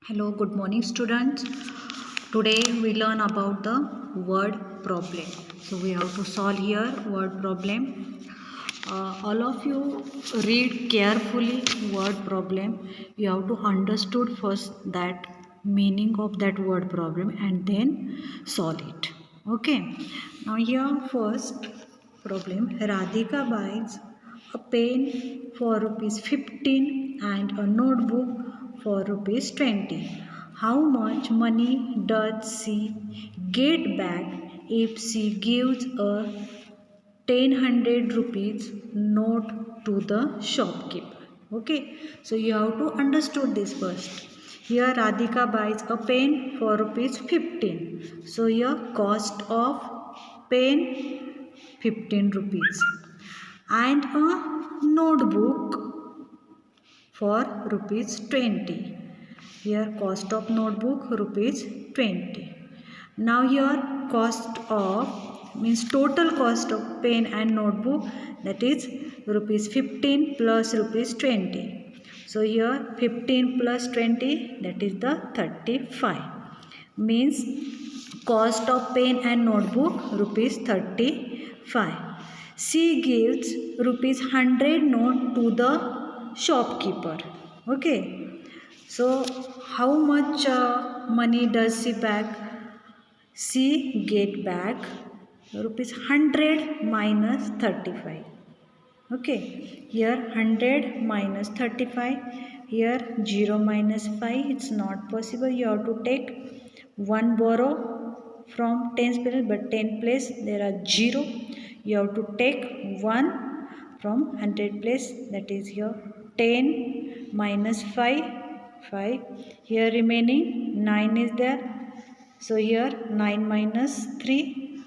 Hello, good morning students. Today we learn about the word problem. So we have to solve here word problem. All of you read carefully word problem. You have to understood first that meaning of that word problem and then solve it. Okay. Now here first problem. Radhika buys a pen for rupees 15 and a notebook for rupees 20. How much money does she get back if she gives a 10 rupees note to the shopkeeper? Okay, so you have to understood this first. Here Radhika buys a pen for rupees 15. So here cost of pen 15 rupees and a notebook for rupees 20. Here cost of notebook rupees 20. Now here cost of means total cost of pen and notebook, that is rupees 15 plus rupees 20. So here 15 plus 20, that is the 35. Means cost of pen and notebook rupees 35. She gives rupees 100 note to the shopkeeper. Okay, so how much money does she back? She get back rupees 100 minus 35. Okay, here 100 minus 35, here 0 minus 5, it's not possible. You have to take 1 borrow from 10's place, but 10 place there are 0. You have to take 1 from 100 place, that is here 10 minus 5, 5. Here remaining 9 is there. So here 9 minus 3,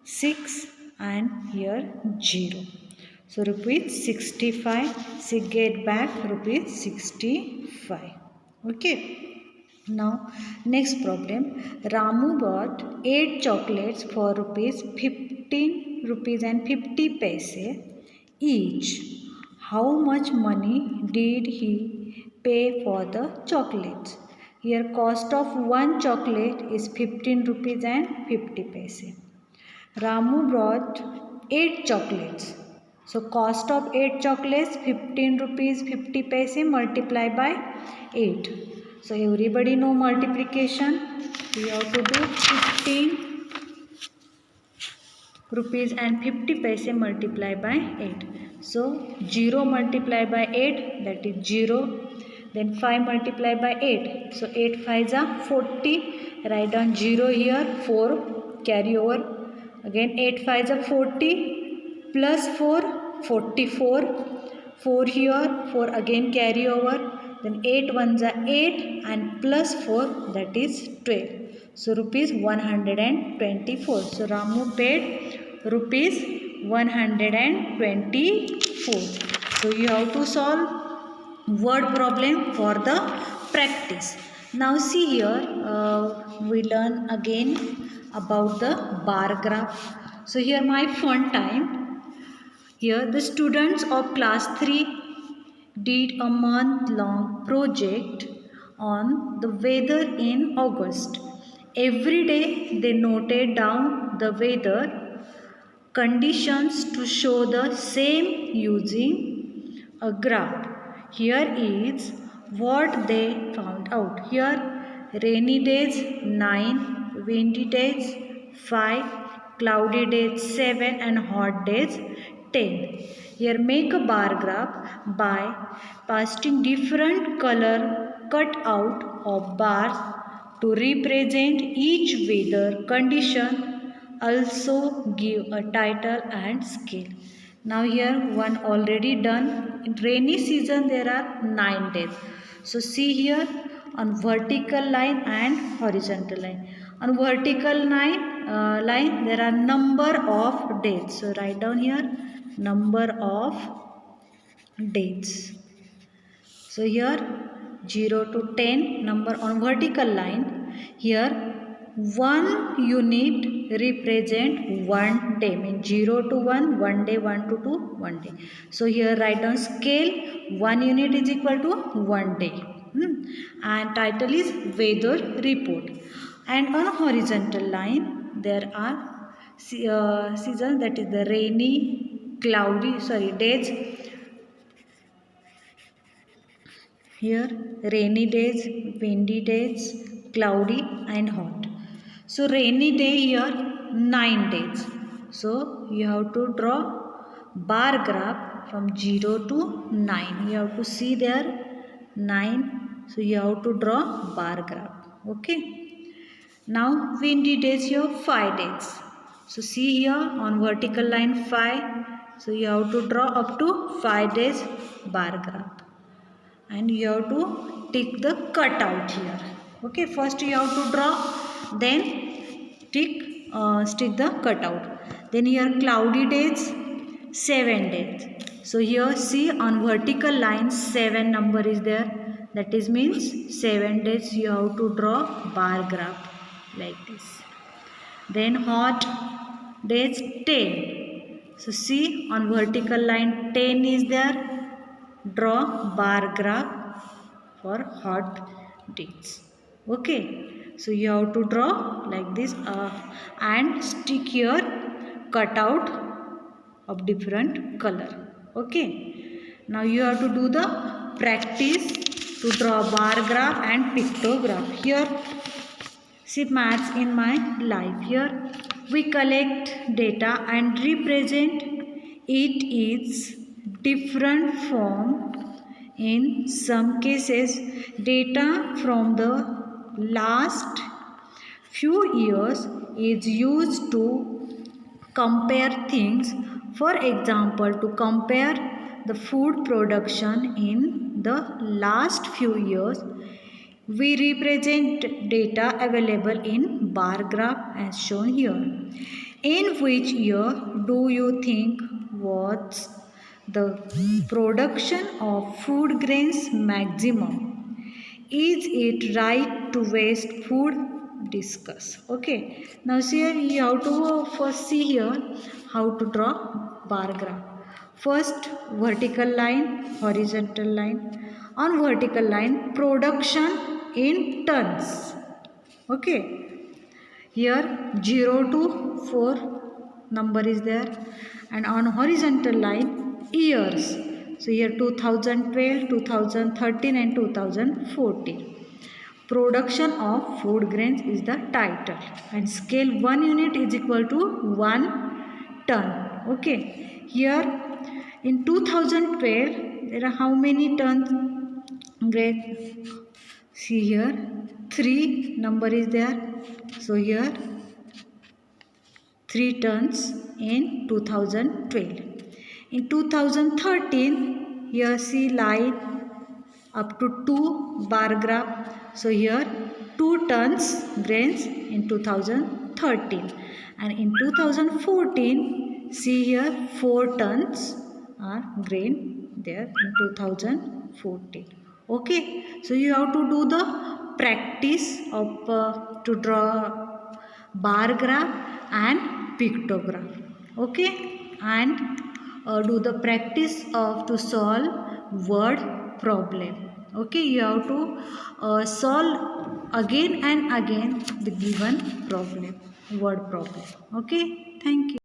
6, and here 0. So rupees 65, she get back rupees 65. Okay. Now next problem. Ramu bought 8 chocolates for rupees 15 rupees and 50 paise each. How much money did he pay for the chocolates? Here cost of one chocolate is 15 rupees and 50 paise. Ramu brought 8 chocolates. So cost of 8 chocolates 15 rupees 50 paise multiplied by 8. So everybody know multiplication. We have to do 15 rupees and 50 paise multiplied by 8. So 0 multiplied by 8, that is 0. Then 5 multiplied by 8. So 8 5s are 40. Write down 0 here. 4 carry over. Again 8 5s are 40 plus 4 44. 4 here, 4 again carry over. Then 8 1s are 8 and plus 4, that is 12. So rupees 124. So Ramu paid rupees 124. So you have to solve word problem for the practice. Now see here, we learn again about the bar graph. So here my fun time. Here the students of class 3 did a month-long project on the weather in August. Every day they noted down the weather conditions to show the same using a graph. Here is what they found out. Here rainy days 9, windy days 5, cloudy days 7 and hot days 10. Here make a bar graph by pasting different color cut out of bars to represent each weather condition. Also give a title and scale. Now here one already done. In rainy season there are 9 days. So see here on vertical line and horizontal line. On vertical line there are number of days. So write down here number of days. So here 0 to 10 number on vertical line. Here 1 unit represent 1 day, means 0 to 1, 1 day, 1 to 2, 1 day. So here write down scale, 1 unit is equal to 1 day. And title is weather report. And on horizontal line there are seasons, that is the rainy, days. Here rainy days, windy days, cloudy and hot. So rainy day here 9 days. So you have to draw bar graph from 0 to 9. You have to see there 9. So you have to draw bar graph. Okay. Now windy days here 5 days. So see here on vertical line 5. So you have to draw up to 5 days bar graph. And you have to tick the cutout here. Okay, first you have to draw, then stick the cutout. Then here cloudy days 7 days. So here see on vertical line 7 number is there, that is means 7 days you have to draw bar graph like this. Then hot days 10. So see on vertical line 10 is there, draw bar graph for hot days. Okay, so you have to draw like this and stick here cutout of different color. Okay, now you have to do the practice to draw bar graph and pictograph. Here see maths in my life. Here we collect data and represent it is different form. In some cases data from the last few years is used to compare things. For example, to compare the food production in the last few years, we represent data available in bar graph as shown here. In which year do you think was the production of food grains maximum? Is it right to waste food? Discuss. Okay. Now see here you have to first see here how to draw bar graph. First vertical line, horizontal line. On vertical line production in tons. Okay. Here 0 to 4 number is there, and on horizontal line years. So here 2012, 2013 and 2014. Production of food grains is the title, and scale 1 unit is equal to 1 ton. Okay, here in 2012 there are how many tons grain? See here 3 number is there. So here 3 tons in 2012. In 2013 here see line up to 2 bar graph. So here 2 tons grains in 2013, and in 2014 see here 4 tons are grain there in 2014. Okay, so you have to do the practice of to draw bar graph and pictograph. Okay, and do the practice of to solve word problem. Okay, you have to solve again and again the given problem, word problem. Okay, thank you.